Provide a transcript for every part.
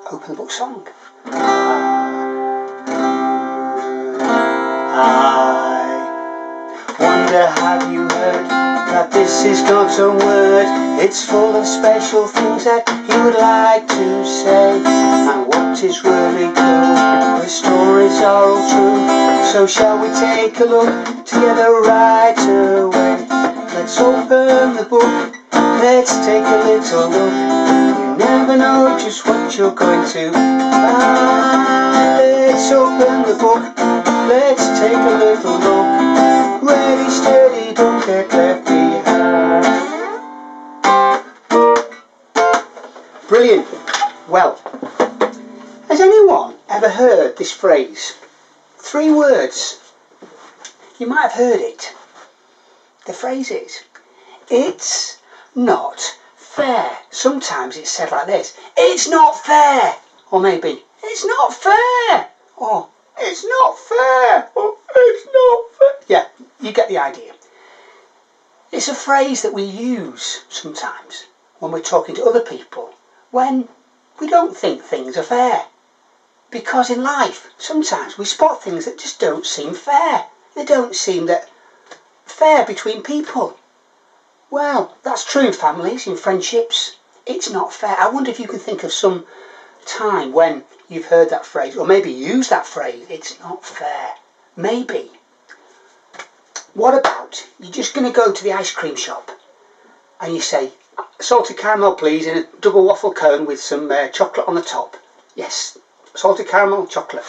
Open the book song. I wonder, have you heard that this is God's own word? It's full of special things that He would like to say. And what is really cool, the stories are all true. So shall we take a look together right away? Let's open the book, let's take a little look. You never know just what you're going to find. Let's open the book, let's take a little look. Ready, steady, don't get left behind. Brilliant. Well, has anyone ever heard this phrase? 3 words. You might have heard it. The phrase is, it's not fair. Sometimes it's said like this, it's not fair. Or maybe, it's not fair. Or, it's not fair. Or, it's not fair. Yeah, you get the idea. It's a phrase that we use sometimes when we're talking to other people when we don't think things are fair. Because in life, sometimes we spot things that just don't seem fair. They don't seem that fair between people. Well, that's true in families, in friendships. It's not fair. I wonder if you can think of some time when you've heard that phrase, or maybe used that phrase, it's not fair. Maybe. What about, you're just going to go to the ice cream shop and you say, salted caramel please in a double waffle cone with some chocolate on the top. Yes, salted caramel chocolate.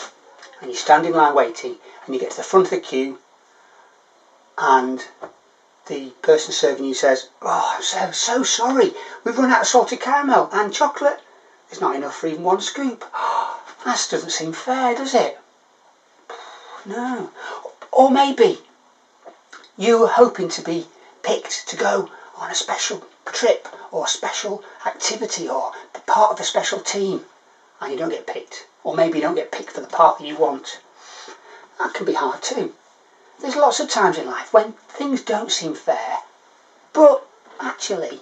And you stand in line waiting and you get to the front of the queue and the person serving you says, oh, I'm so sorry, we've run out of salted caramel and chocolate. There's not enough for even 1 scoop. Oh, that doesn't seem fair, does it? No. Or maybe you were hoping to be picked to go on a special trip or a special activity or be part of a special team and you don't get picked. Or maybe you don't get picked for the part that you want. That can be hard too. There's lots of times in life when things don't seem fair, but actually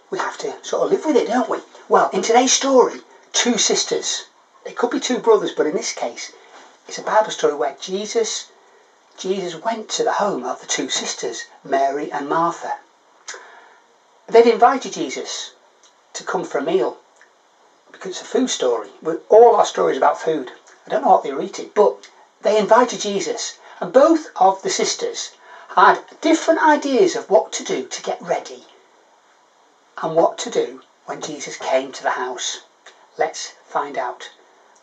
we have to sort of live with it, don't we? Well, in today's story, 2 sisters. It could be 2 brothers, but in this case, it's a Bible story where Jesus went to the home of the 2 sisters, Mary and Martha. They'd invited Jesus to come for a meal because it's a food story. All our stories about food. I don't know what they were eating, but they invited Jesus, and both of the sisters had different ideas of what to do to get ready and what to do when Jesus came to the house. Let's find out.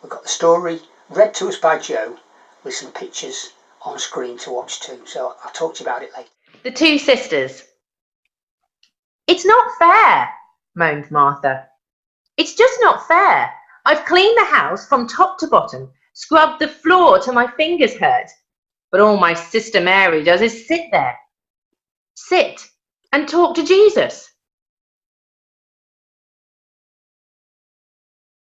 We've got the story read to us by Joe with some pictures on screen to watch too, so I'll talk to you about it later. The 2 sisters. It's not fair, moaned Martha. It's just not fair. I've cleaned the house from top to bottom, scrubbed the floor till my fingers hurt, but all my sister Mary does is sit there. Sit and talk to Jesus.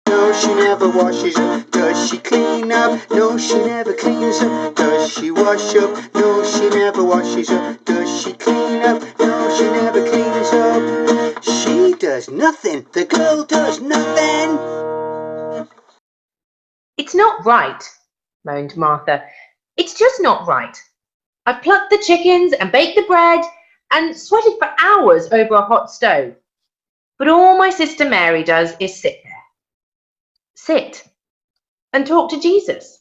No, she never washes up. Does she clean up? No, she never cleans up. Does she wash up? No, she never washes up. Does she clean up? No, she never cleans up. She does nothing. The girl does nothing. It's not right, moaned Martha. It's just not right. I've plucked the chickens and baked the bread and sweated for hours over a hot stove, but all my sister Mary does is sit there. Sit and talk to Jesus.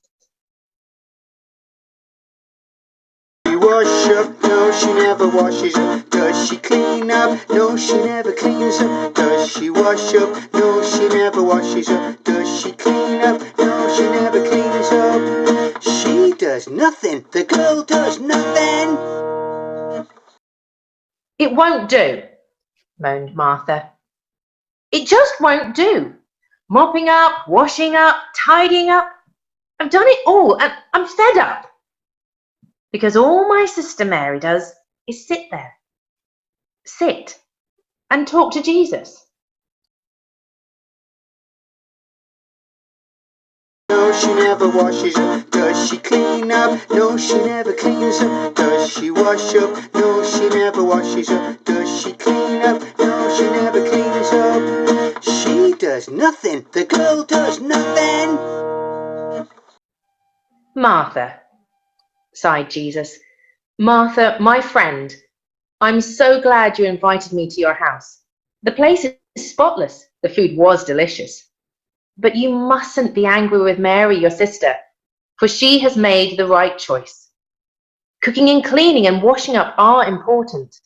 She wash up? No, she never washes up. Does she clean up? No, she never cleans up. Does she wash up? No, she never washes up. Does she clean up? No, she never cleans up. She does nothing. The girl does nothing. It won't do, moaned Martha. It just won't do. Mopping up, washing up, tidying up. I've done it all and I'm fed up. Because all my sister Mary does is sit there. Sit and talk to Jesus. No, she never washes up. Does she clean up? No, she never cleans up. Does she wash up? No, she never washes up. Does she clean up? No, she never cleans up. She does does nothing. The girl does nothing. Martha, sighed Jesus. Martha, my friend, I'm so glad you invited me to your house. The place is spotless. The food was delicious. But you mustn't be angry with Mary, your sister, for she has made the right choice. Cooking and cleaning and washing up are important.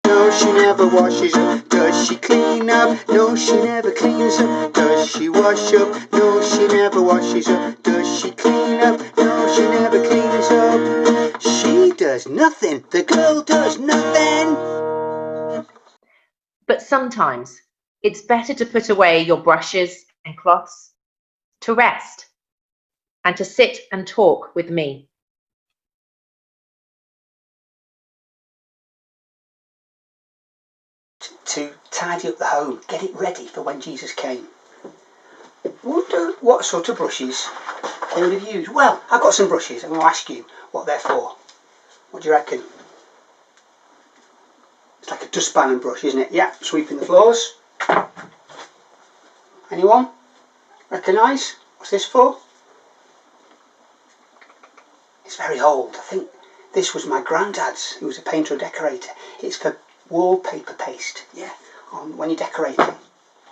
No, she never washes up. Does she clean up? No, she never cleans up. Does she wash up? No, she never washes up. Does she clean up? No, she never cleans up. She does nothing. The girl does nothing. But sometimes it's better to put away your brushes and cloths, to rest, and to sit and talk with me. To tidy up the home, get it ready for when Jesus came. Wonder what sort of brushes they would have used. Well, I've got some brushes. I'm going to ask you what they're for. What do you reckon? It's like a dustpan and brush, isn't it? Yeah, sweeping the floors. Anyone recognise? What's this for? It's very old. I think this was my granddad's, who was a painter and decorator. It's for wallpaper paste, yeah, on when you're decorating.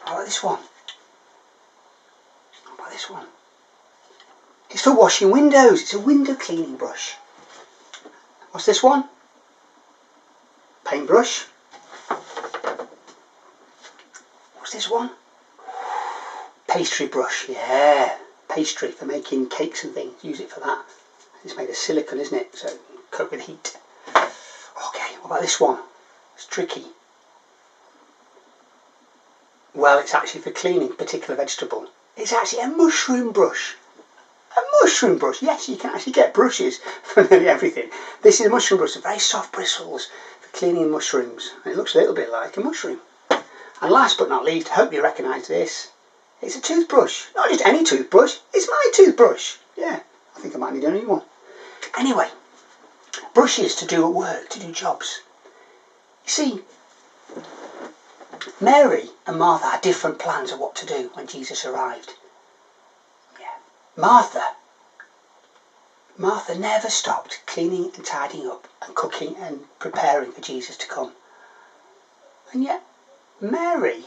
How about this one? How about this one? It's for washing windows. It's a window cleaning brush. What's this one? Paintbrush. What's this one? Pastry brush, yeah. Pastry for making cakes and things. Use it for that. It's made of silicone, isn't it? So coat with heat. Okay, what about this one? It's tricky. Well, it's actually for cleaning a particular vegetable. It's actually a mushroom brush. A mushroom brush. Yes, you can actually get brushes for nearly everything. This is a mushroom brush. Very soft bristles for cleaning mushrooms. And it looks a little bit like a mushroom. And last but not least, I hope you recognise this. It's a toothbrush. Not just any toothbrush. It's my toothbrush. Yeah, I think I might need a new one. Anyway, brushes to do at work, to do jobs. You see, Mary and Martha had different plans of what to do when Jesus arrived. Yeah. Martha never stopped cleaning and tidying up and cooking and preparing for Jesus to come. And yet, Mary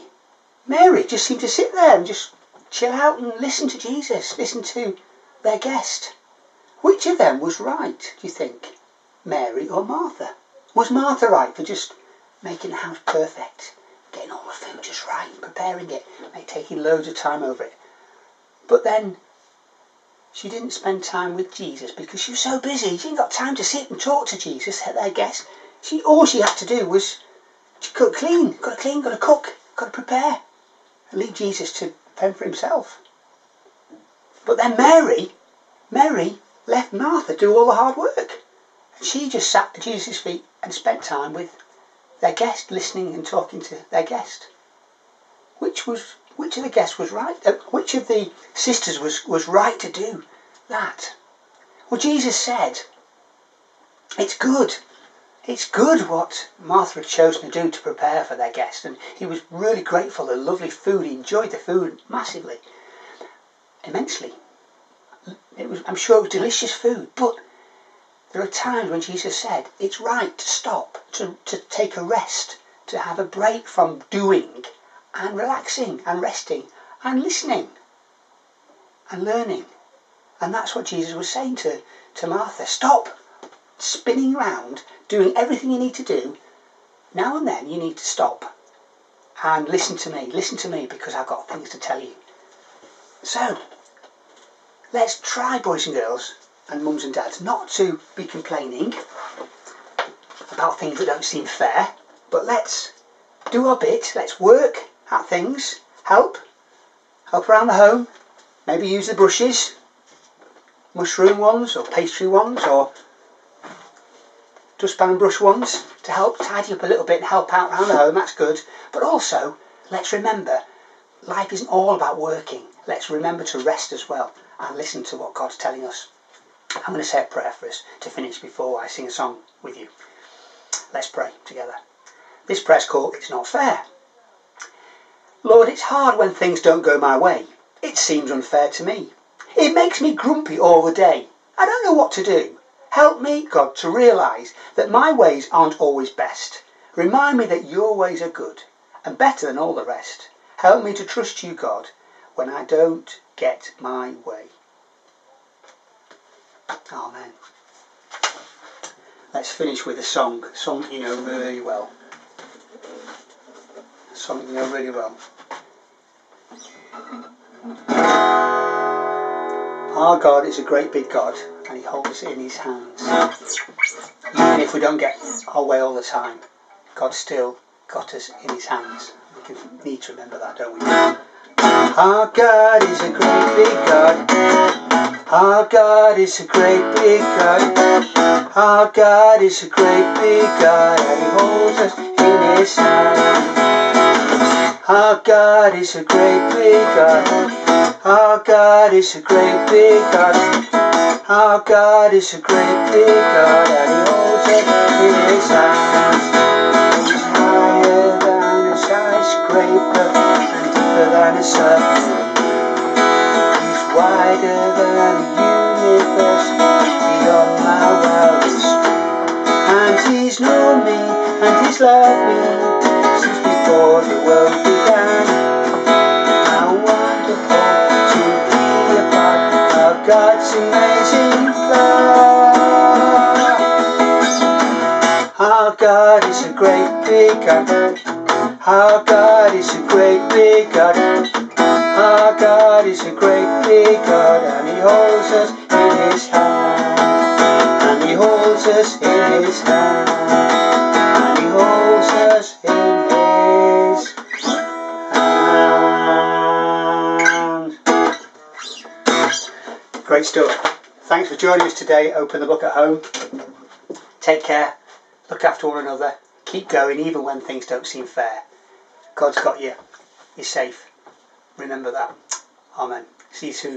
just seemed to sit there and just chill out and listen to Jesus, listen to their guest. Which of them was right, do you think? Mary or Martha? Was Martha right for just making the house perfect, getting all the food just right, preparing it, taking loads of time over it? But then she didn't spend time with Jesus because she was so busy. She didn't got time to sit and talk to Jesus, their guest. All she had to do was she got to clean, got to cook, got to prepare, and leave Jesus to fend for himself. But then Mary left Martha do all the hard work. And she just sat at Jesus' feet and spent time with their guest, listening and talking to their guest. Which of the guests was right? Which of the sisters was right to do that? Well, Jesus said, it's good what Martha had chosen to do to prepare for their guest. And he was really grateful for the lovely food. He enjoyed the food massively, immensely. I'm sure it was delicious food, but there are times when Jesus said it's right to stop, to take a rest, to have a break from doing and relaxing and resting and listening and learning. And that's what Jesus was saying to Martha. Stop spinning around, doing everything you need to do. Now and then you need to stop and listen to me because I've got things to tell you. So, let's try, boys and girls and mums and dads, not to be complaining about things that don't seem fair, but let's do our bit, let's work at things, help around the home, maybe use the brushes, mushroom ones or pastry ones or dustpan and brush ones to help tidy up a little bit and help out around the home, that's good. But also, let's remember, life isn't all about working. Let's remember to rest as well and listen to what God's telling us. I'm going to say a prayer for us to finish before I sing a song with you. Let's pray together. This press call, it's not fair. Lord, it's hard when things don't go my way. It seems unfair to me. It makes me grumpy all the day. I don't know what to do. Help me, God, to realise that my ways aren't always best. Remind me that your ways are good and better than all the rest. Help me to trust you, God, when I don't get my way. Amen. Let's finish with a song that you know really well. A song you know really well. Our God is a great big God, and he holds us in his hands. Even if we don't get our way all the time, God still got us in his hands. We need to remember that, don't we? Our God is a great big God. Our God is a great big God. Our God is a great big God, and he holds us in his hands. Our God is a great big God. Our God is a great big God. Our God is a great big God, and he holds us in his hands. He's higher than a skyscraper and deeper than a submarine. He's wider than the universe, beyond my wildest dream. And he's known me, and he's loved me since before the world began. How wonderful to be a part of God's amazing plan. Our God is a great big God. Our God is a great big God. Our God is a great big God, and he holds us in his hand. And he holds us in his hand. And he holds us in his hand. Great stuff. Thanks for joining us today. Open the book at home. Take care. Look after one another. Keep going even when things don't seem fair. God's got you. You're safe. Remember that. Amen. See you soon.